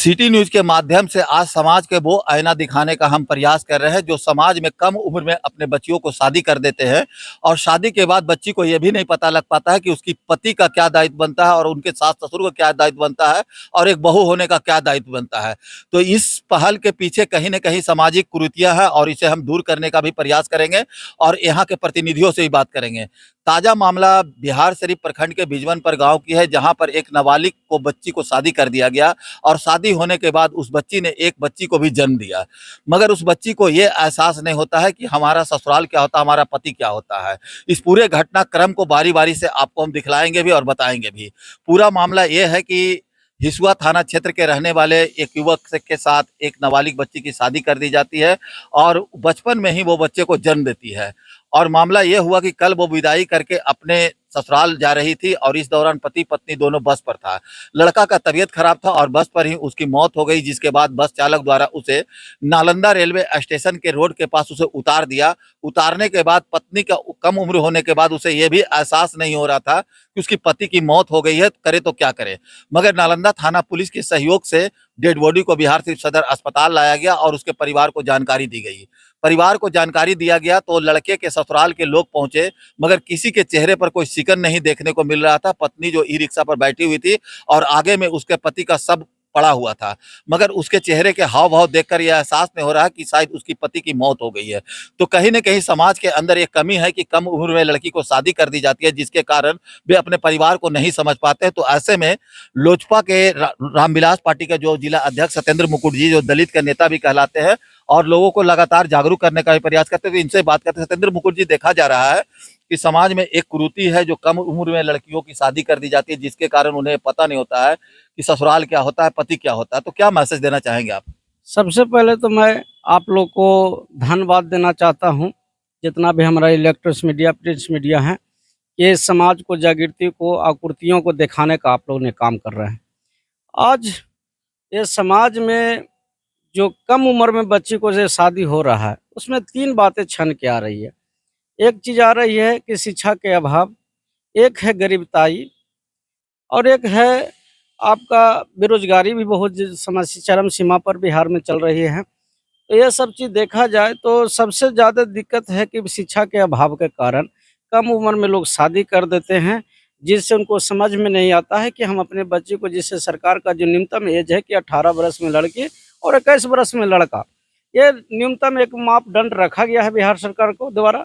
City news के माध्यम से आज समाज के वो आईना दिखाने का हम प्रयास कर रहे हैं जो समाज में कम उम्र में अपने बच्चियों को शादी कर देते हैं और शादी के बाद बच्ची को ये भी नहीं पता लग पाता है कि उसकी पति का क्या दायित्व बनता है और उनके सास ससुर का क्या दायित्व बनता है और एक बहू होने का क्या दायित्व बनता है। तो इस पहल के पीछे कहीं ना कहीं सामाजिक कुरीतियां हैं और इसे हम दूर करने का भी प्रयास करेंगे और यहाँ के प्रतिनिधियों से भी बात करेंगे। ताजा मामला बिहार शरीफ प्रखंड के बिजवनपुर गांव की है, जहां पर एक नाबालिग को बच्ची को शादी कर दिया गया और शादी होने के बाद उस बच्ची ने एक बच्ची को भी जन्म दिया, मगर उस बच्ची को ये एहसास नहीं होता है कि हमारा ससुराल क्या होता है, हमारा पति क्या होता है। इस पूरे घटनाक्रम को बारी बारी से आपको हम दिखलाएंगे भी और बताएंगे भी। पूरा मामला ये है कि हिसुआ थाना क्षेत्र के रहने वाले एक युवक के साथ एक नाबालिग बच्ची की शादी कर दी जाती है और बचपन में ही वो बच्चे को जन्म देती है। और मामला ये हुआ कि कल वो विदाई करके अपने ससुराल जा रही थी और इस दौरान पति पत्नी दोनों बस पर था। लड़का का तबीयत खराब था और बस पर ही उसकी मौत हो गई, जिसके बाद बस चालक द्वारा उसे नालंदा रेलवे स्टेशन के रोड के पास उसे उतार दिया। उतारने के बाद पत्नी का कम उम्र होने के बाद उसे यह भी एहसास नहीं हो रहा था कि उसकी पति की मौत हो गई है, करे तो क्या करे। मगर नालंदा थाना पुलिस के सहयोग से डेड बॉडी को बिहार शरीफ सदर अस्पताल लाया गया और उसके परिवार को जानकारी दी गई। परिवार को जानकारी दिया गया तो लड़के के ससुराल के लोग पहुंचे, मगर किसी के चेहरे पर कोई शिकन नहीं देखने को मिल रहा था। पत्नी जो ई रिक्शा पर बैठी हुई थी और आगे में उसके पति का शव पड़ा हुआ था, मगर उसके चेहरे के हाव भाव देखकर यह एहसास नहीं हो रहा है कि शायद उसकी पति की मौत हो गई है। तो कहीं न कहीं समाज के अंदर एक कमी है कि कम उम्र में लड़की को शादी कर दी जाती है, जिसके कारण वे अपने परिवार को नहीं समझ पाते हैं। तो ऐसे में लोजपा के रामविलास पार्टी का जो जिला अध्यक्ष सत्येंद्र मुकुट जी, जो दलित के नेता भी कहलाते हैं और लोगों को लगातार जागरूक करने का भी प्रयास करते हैं, तो इनसे बात करते हैं। सत्येंद्र मुकुट जी, देखा जा रहा है कि समाज में एक कुरीति है जो कम उम्र में लड़कियों की शादी कर दी जाती है, जिसके कारण उन्हें पता नहीं होता है कि ससुराल क्या होता है, पति क्या होता है। तो क्या मैसेज देना चाहेंगे आप? सबसे पहले तो मैं आप लोग को धन्यवाद देना चाहता हूं, जितना भी हमारा इलेक्ट्रॉनिक्स मीडिया, प्रिंट मीडिया है, ये समाज को, जागृति को, आकृतियों को दिखाने का आप लोग ने काम कर रहे हैं। आज ये समाज में जो कम उम्र में बच्ची को जो शादी हो रहा है, उसमें 3 बातें छन के आ रही है। एक चीज़ आ रही है कि शिक्षा के अभाव, एक है गरीबताई और एक है आपका बेरोजगारी भी बहुत समस्या चरम सीमा पर बिहार में चल रही है। तो ये सब चीज़ देखा जाए तो सबसे ज़्यादा दिक्कत है कि शिक्षा के अभाव के कारण कम उम्र में लोग शादी कर देते हैं, जिससे उनको समझ में नहीं आता है कि हम अपने बच्चे को, जिससे सरकार का जो न्यूनतम एज है कि 18 वर्ष में लड़की और 21 वर्ष में लड़का, ये न्यूनतम एक मापदंड रखा गया है बिहार सरकार को द्वारा।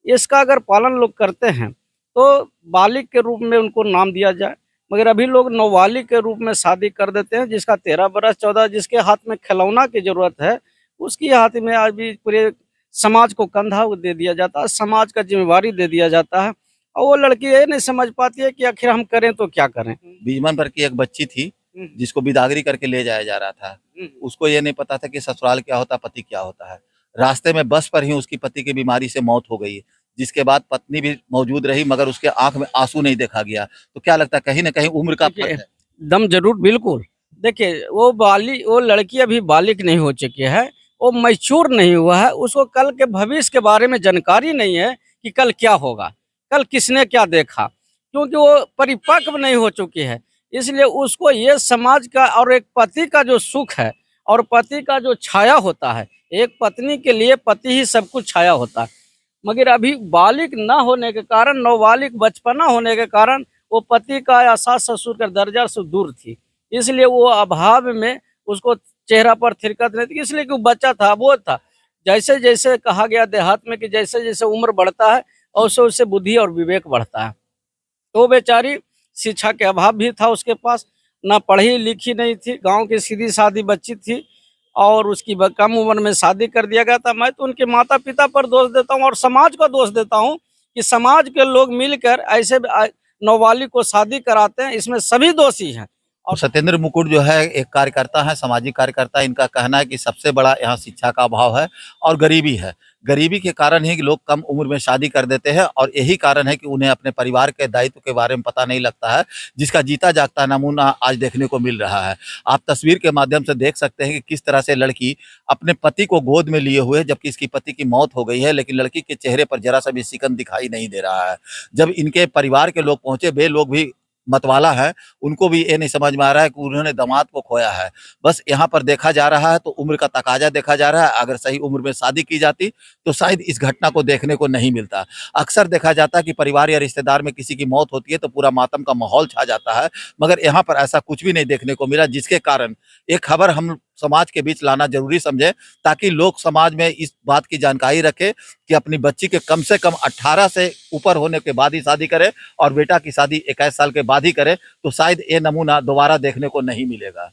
इसका अगर पालन लोग करते हैं तो बालिग के रूप में उनको नाम दिया जाए, मगर अभी लोग नौबालिग के रूप में शादी कर देते हैं। जिसका 13 वर्ष 14, जिसके हाथ में खिलौना की जरूरत है, उसकी हाथ में आज भी पूरे समाज को कंधा दे दिया जाता है, समाज का जिम्मेवारी दे दिया जाता है और वो लड़की ये नहीं समझ पाती है कि आखिर हम करें तो क्या करें। बिजमनपुर की एक बच्ची थी जिसको बिदागरी करके ले जाया जा रहा था। उसको ये नहीं पता था कि ससुराल क्या होता, पति क्या होता है। रास्ते में बस पर ही उसकी पति की बीमारी से मौत हो गई, जिसके बाद पत्नी भी मौजूद रही, मगर उसके आंख में आंसू नहीं देखा गया। तो क्या लगता है कहीं ना कहीं उम्र का फर्क है? दम जरूर, बिल्कुल। देखिए, वो लड़की अभी बालिग नहीं हो चुकी है, वो मैच्योर नहीं हुआ है, उसको कल के भविष्य के बारे में जानकारी नहीं है कि कल क्या होगा, कल किसने क्या देखा, क्योंकि वो परिपक्व नहीं हो चुकी है। इसलिए उसको ये समाज का और एक पति का जो सुख है और पति का जो छाया होता है, एक पत्नी के लिए पति ही सब कुछ छाया होता है, मगर अभी बालिग ना होने के कारण, नौबालिग बचपना होने के कारण वो पति का या सास ससुर का दर्जा से दूर थी, इसलिए वो अभाव में उसको चेहरा पर थिरकत नहीं थी, इसलिए कि वो बच्चा था, वो था। जैसे जैसे कहा गया देहात में कि जैसे जैसे उम्र बढ़ता है वैसे वैसे बुद्धि और विवेक बढ़ता है। तो बेचारी शिक्षा के अभाव भी था उसके पास, ना पढ़ी लिखी नहीं थी, गांव की सीधी सादी बच्ची थी और उसकी कम उम्र में शादी कर दिया गया था। मैं तो उनके माता पिता पर दोष देता हूं और समाज को दोष देता हूं कि समाज के लोग मिलकर ऐसे नौबालिग को शादी कराते हैं, इसमें सभी दोषी हैं। और सत्येंद्र मुकुट जो है एक कार्यकर्ता है, सामाजिक कार्यकर्ता। इनका कहना है कि सबसे बड़ा यहाँ शिक्षा का अभाव है और गरीबी है। गरीबी के कारण ही लोग कम उम्र में शादी कर देते हैं और यही कारण है कि उन्हें अपने परिवार के दायित्व के बारे में पता नहीं लगता है, जिसका जीता जागता नमूना आज देखने को मिल रहा है। आप तस्वीर के माध्यम से देख सकते हैं कि किस तरह से लड़की अपने पति को गोद में लिए हुए, जबकि इसकी पति की मौत हो गई है, लेकिन लड़की के चेहरे पर जरा सा भी शिकन दिखाई नहीं दे रहा है। जब इनके परिवार के लोग पहुंचे, वे लोग भी मतवाला है उनको भी ये नहीं समझ में आ रहा है कि उन्होंने दामाद को खोया है। बस यहाँ पर देखा जा रहा है तो उम्र का तकाजा देखा जा रहा है, अगर सही उम्र में शादी की जाती तो शायद इस घटना को देखने को नहीं मिलता। अक्सर देखा जाता है कि परिवार या रिश्तेदार में किसी की मौत होती है तो पूरा मातम का माहौल छा जाता है, मगर यहाँ पर ऐसा कुछ भी नहीं देखने को मिला, जिसके कारण एक खबर हम समाज के बीच लाना जरूरी समझे, ताकि लोग समाज में इस बात की जानकारी रखें कि अपनी बच्ची के कम से कम 18 से ऊपर होने के बाद ही शादी करें और बेटा की शादी 21 साल के बाद ही करें, तो शायद ये नमूना दोबारा देखने को नहीं मिलेगा।